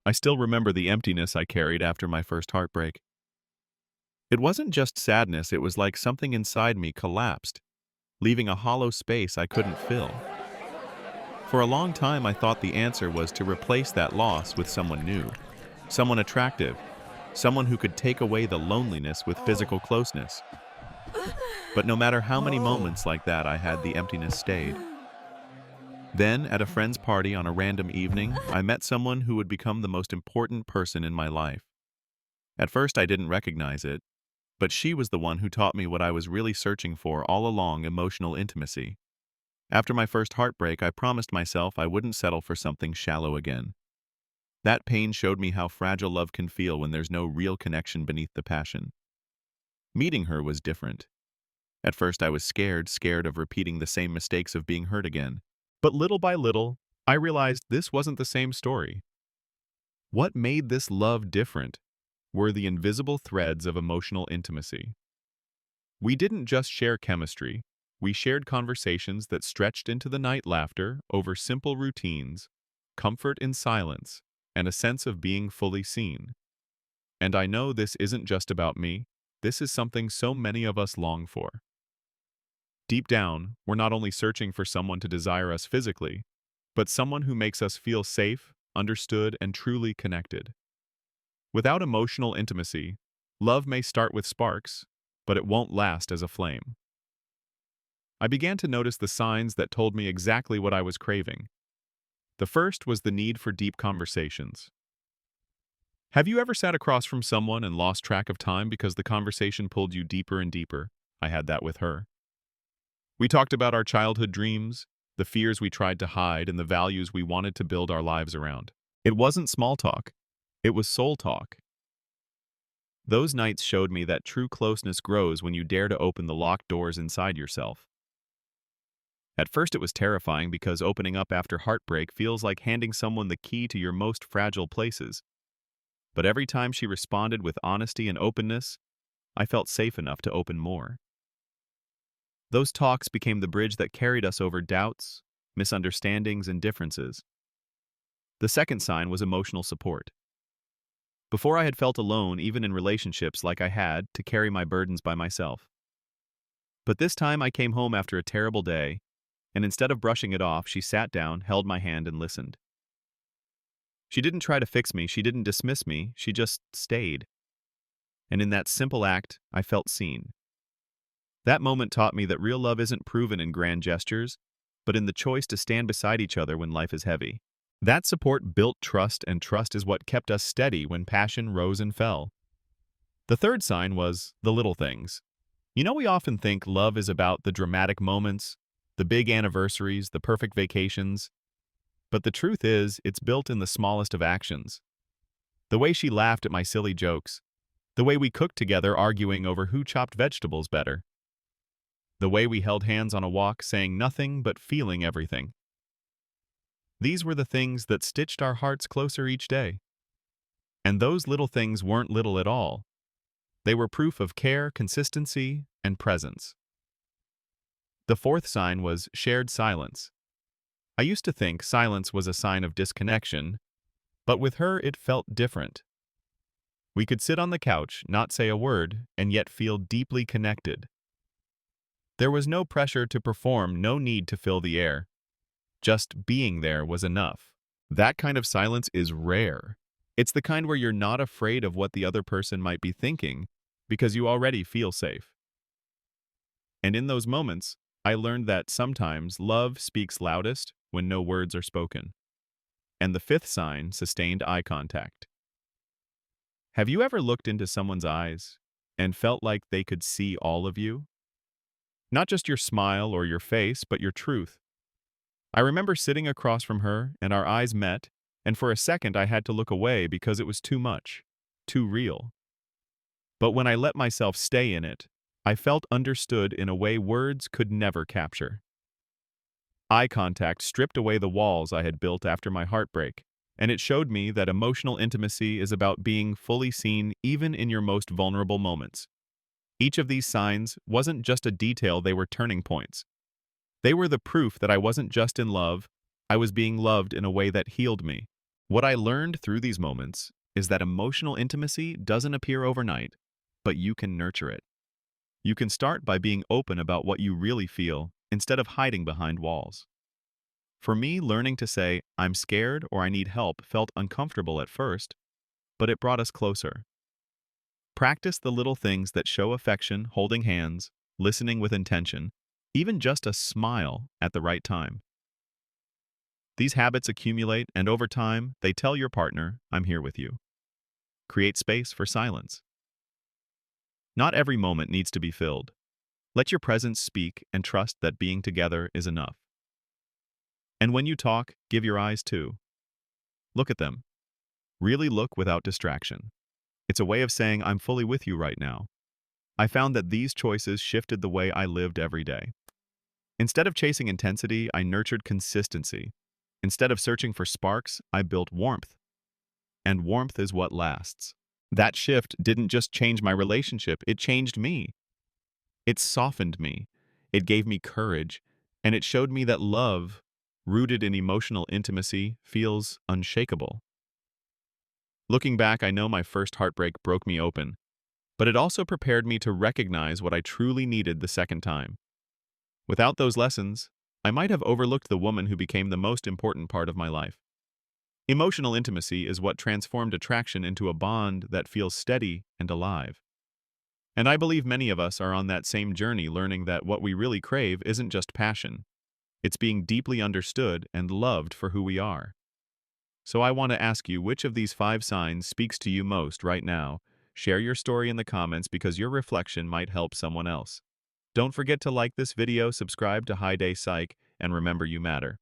I still remember the emptiness I carried after my first heartbreak. It wasn't just sadness, it was like something inside me collapsed, leaving a hollow space I couldn't fill. For a long time, I thought the answer was to replace that loss with someone new, someone attractive, someone who could take away the loneliness with physical closeness. But no matter how many moments like that I had, the emptiness stayed. Then, at a friend's party on a random evening, I met someone who would become the most important person in my life. At first, I didn't recognize it, but she was the one who taught me what I was really searching for all along: emotional intimacy. After my first heartbreak, I promised myself I wouldn't settle for something shallow again. That pain showed me how fragile love can feel when there's no real connection beneath the passion. Meeting her was different. At first, I was scared of repeating the same mistakes of being hurt again. But little by little, I realized this wasn't the same story. What made this love different were the invisible threads of emotional intimacy. We didn't just share chemistry, we shared conversations that stretched into the night: laughter over simple routines, comfort in silence, and a sense of being fully seen. And I know this isn't just about me, this is something so many of us long for. Deep down, we're not only searching for someone to desire us physically, but someone who makes us feel safe, understood, and truly connected. Without emotional intimacy, love may start with sparks, but it won't last as a flame. I began to notice the signs that told me exactly what I was craving. The first was the need for deep conversations. Have you ever sat across from someone and lost track of time because the conversation pulled you deeper and deeper? I had that with her. We talked about our childhood dreams, the fears we tried to hide, and the values we wanted to build our lives around. It wasn't small talk, it was soul talk. Those nights showed me that true closeness grows when you dare to open the locked doors inside yourself. At first it was terrifying because opening up after heartbreak feels like handing someone the key to your most fragile places. But every time she responded with honesty and openness, I felt safe enough to open more. Those talks became the bridge that carried us over doubts, misunderstandings, and differences. The second sign was emotional support. Before, I had felt alone even in relationships, like I had to carry my burdens by myself. But this time I came home after a terrible day, and instead of brushing it off, she sat down, held my hand, and listened. She didn't try to fix me, she didn't dismiss me, she just stayed. And in that simple act, I felt seen. That moment taught me that real love isn't proven in grand gestures, but in the choice to stand beside each other when life is heavy. That support built trust, and trust is what kept us steady when passion rose and fell. The third sign was the little things. You know, we often think love is about the dramatic moments, the big anniversaries, the perfect vacations. But the truth is, it's built in the smallest of actions. The way she laughed at my silly jokes. The way we cooked together, arguing over who chopped vegetables better. The way we held hands on a walk, saying nothing but feeling everything. These were the things that stitched our hearts closer each day. And those little things weren't little at all. They were proof of care, consistency, and presence. The fourth sign was shared silence. I used to think silence was a sign of disconnection, but with her it felt different. We could sit on the couch, not say a word, and yet feel deeply connected. There was no pressure to perform, no need to fill the air. Just being there was enough. That kind of silence is rare. It's the kind where you're not afraid of what the other person might be thinking because you already feel safe. And in those moments, I learned that sometimes love speaks loudest when no words are spoken. And the fifth sign, sustained eye contact. Have you ever looked into someone's eyes and felt like they could see all of you? Not just your smile or your face, but your truth. I remember sitting across from her, and our eyes met, and for a second I had to look away because it was too much, too real. But when I let myself stay in it, I felt understood in a way words could never capture. Eye contact stripped away the walls I had built after my heartbreak, and it showed me that emotional intimacy is about being fully seen even in your most vulnerable moments. Each of these signs wasn't just a detail, they were turning points. They were the proof that I wasn't just in love, I was being loved in a way that healed me. What I learned through these moments is that emotional intimacy doesn't appear overnight, but you can nurture it. You can start by being open about what you really feel instead of hiding behind walls. For me, learning to say, I'm scared or I need help felt uncomfortable at first, but it brought us closer. Practice the little things that show affection, holding hands, listening with intention, even just a smile at the right time. These habits accumulate, and over time, they tell your partner, I'm here with you. Create space for silence. Not every moment needs to be filled. Let your presence speak and trust that being together is enough. And when you talk, give your eyes too. Look at them. Really look without distraction. It's a way of saying, I'm fully with you right now. I found that these choices shifted the way I lived every day. Instead of chasing intensity, I nurtured consistency. Instead of searching for sparks, I built warmth. And warmth is what lasts. That shift didn't just change my relationship, it changed me. It softened me. It gave me courage. And it showed me that love, rooted in emotional intimacy, feels unshakable. Looking back, I know my first heartbreak broke me open, but it also prepared me to recognize what I truly needed the second time. Without those lessons, I might have overlooked the woman who became the most important part of my life. Emotional intimacy is what transformed attraction into a bond that feels steady and alive. And I believe many of us are on that same journey, learning that what we really crave isn't just passion. It's being deeply understood and loved for who we are. So I want to ask you, which of these 5 signs speaks to you most right now? Share your story in the comments because your reflection might help someone else. Don't forget to like this video, subscribe to Hi Day Psych, and remember you matter.